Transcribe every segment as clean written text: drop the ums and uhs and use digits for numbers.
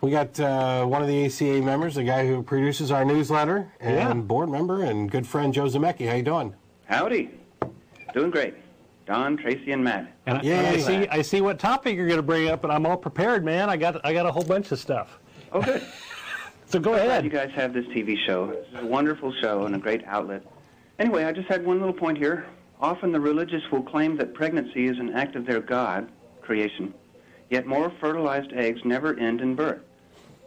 We got one of the ACA members, the guy who produces our newsletter, and board member and good friend Joe Zemecki. How you doing? Howdy. Doing great. Don, Tracy, and Matt. And I see what topic you're going to bring up, and I'm all prepared, man. I got a whole bunch of stuff. Oh, good. So go ahead. You guys have this TV show. It's a wonderful show and a great outlet. Anyway, I just had one little point here. Often the religious will claim that pregnancy is an act of their God, creation, yet more fertilized eggs never end in birth.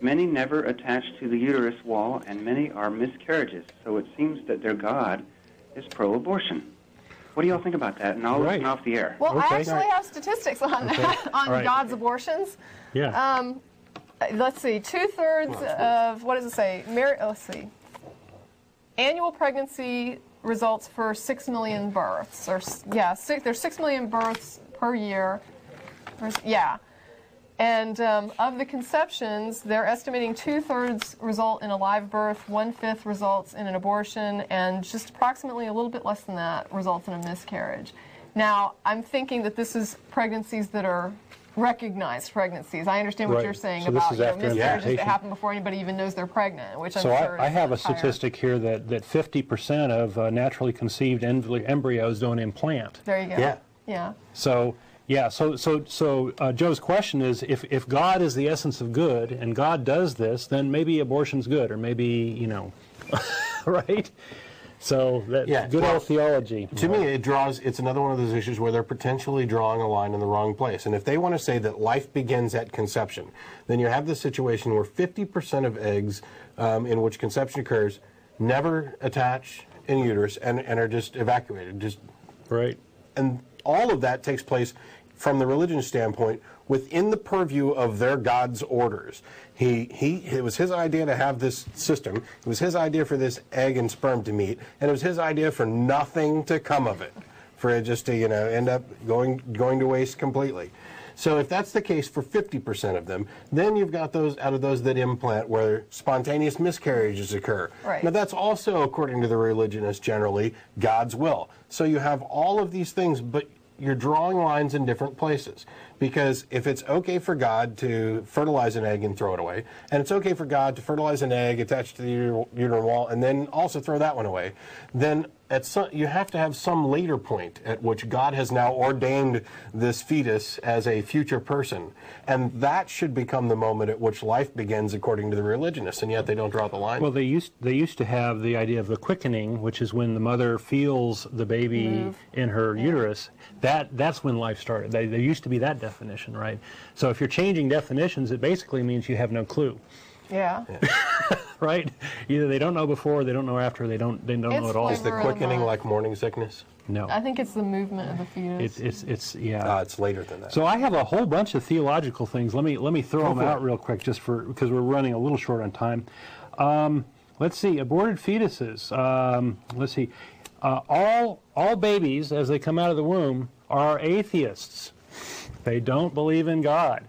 Many never attach to the uterus wall, and many are miscarriages, so it seems that their God is pro-abortion. What do y'all think about that? And I'll listen off the air. Well, I actually have statistics on that, on God's abortions. Yeah. Let's see, 2/3 of, what does it say? Let's see. Annual pregnancy results for 6 million births. There's 6 million births per year. And of the conceptions, they're estimating 2/3 result in a live birth, 1/5 results in an abortion, and just approximately a little bit less than that results in a miscarriage. Now, I'm thinking that this is pregnancies that are recognized pregnancies. I understand what you're saying about miscarriages that happen before anybody even knows they're pregnant, which I'm sure I have a statistic here that 50% of naturally conceived embryos don't implant. There you go. Yeah. So Joe's question is, if God is the essence of good and God does this, then maybe abortion's good, or maybe, right? So good old theology. To me, it's another one of those issues where they're potentially drawing a line in the wrong place. And if they want to say that life begins at conception, then you have this situation where 50% of eggs in which conception occurs never attach in uterus and are just evacuated. Right. And all of that takes place from the religion standpoint within the purview of their God's orders. It was his idea to have this system. It was his idea for this egg and sperm to meet, and it was his idea for nothing to come of it, for it just to end up going to waste completely. So if that's the case for 50% of them, then you've got those out of those that implant where spontaneous miscarriages occur. Right. Now that's also, according to the religionists generally, God's will. So you have all of these things, but you're drawing lines in different places. Because if it's okay for God to fertilize an egg and throw it away, and it's okay for God to fertilize an egg attached to the uterine wall and then also throw that one away, then you have to have some later point at which God has now ordained this fetus as a future person. And that should become the moment at which life begins according to the religionists, and yet they don't draw the line. Well, they used to have the idea of the quickening, which is when the mother feels the baby in her uterus. That's when life started. There used to be that definition, right? So if you're changing definitions, it basically means you have no clue. Yeah. Right? Either they don't know before, they don't know after, they don't know at all. Is the quickening like morning sickness? No. I think it's the movement of the fetus. It's later than that. So I have a whole bunch of theological things. Let me throw them out real quick, just because we're running a little short on time. Let's see, aborted fetuses. Let's see, all babies as they come out of the womb are atheists. They don't believe in God.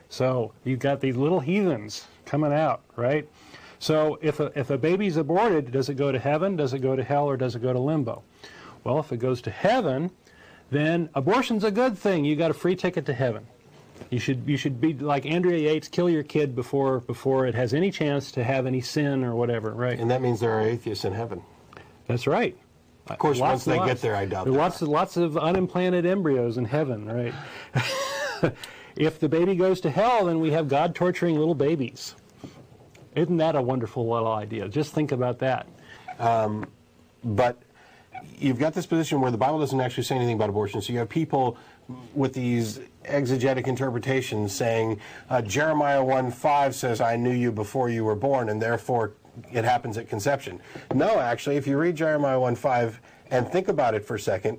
So you've got these little heathens coming out, right? So if a baby's aborted, does it go to heaven, does it go to hell, or does it go to limbo? Well, if it goes to heaven, then abortion's a good thing. You got a free ticket to heaven. You should be like Andrea Yates, kill your kid before it has any chance to have any sin or whatever, right? And that means there are atheists in heaven. That's right. Of course, once they get there, I doubt that. Lots of unimplanted embryos in heaven, right? If the baby goes to hell, then we have God torturing little babies. Isn't that a wonderful little idea? Just think about that. But you've got this position where the Bible doesn't actually say anything about abortion. So you have people with these exegetic interpretations saying, Jeremiah 1:5 says, I knew you before you were born, and therefore it happens at conception. No, actually, if you read Jeremiah 1:5 and think about it for a second,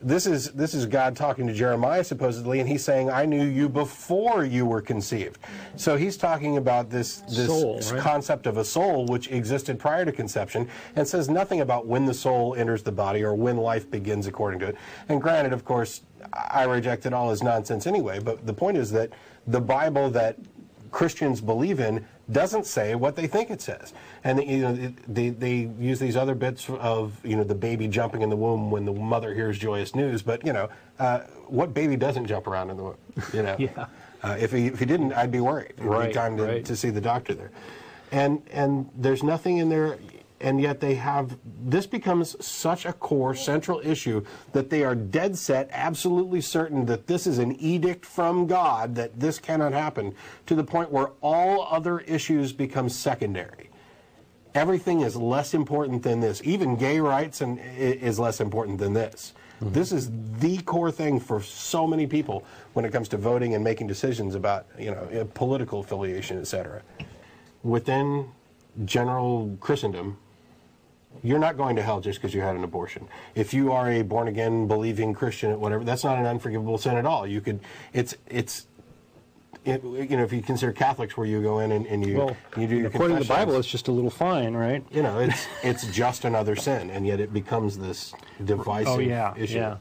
this is God talking to Jeremiah, supposedly, and he's saying, I knew you before you were conceived. So he's talking about this soul, right? Concept of a soul which existed prior to conception, and says nothing about when the soul enters the body or when life begins according to it. And granted, of course, I reject it all as nonsense anyway, but the point is that the Bible that Christians believe in doesn't say what they think it says. And they use these other bits of the baby jumping in the womb when the mother hears joyous news, but what baby doesn't jump around in the womb? Yeah. If he didn't, I'd be worried. It'd be time to see the doctor there. And there's nothing in there, and yet they have, this becomes such a core central issue that they are dead set, absolutely certain that this is an edict from God, that this cannot happen, to the point where all other issues become secondary. Everything is less important than this. Even gay rights is less important than this. Mm-hmm. This is the core thing for so many people when it comes to voting and making decisions about, political affiliation, etc. Within general Christendom, you're not going to hell just because you had an abortion. If you are a born-again, believing Christian, whatever, that's not an unforgivable sin at all. You could, if you consider Catholics, where you go in and you do your according to the Bible, it's just a little fine, right? It's just another sin, and yet it becomes this divisive issue. Yeah.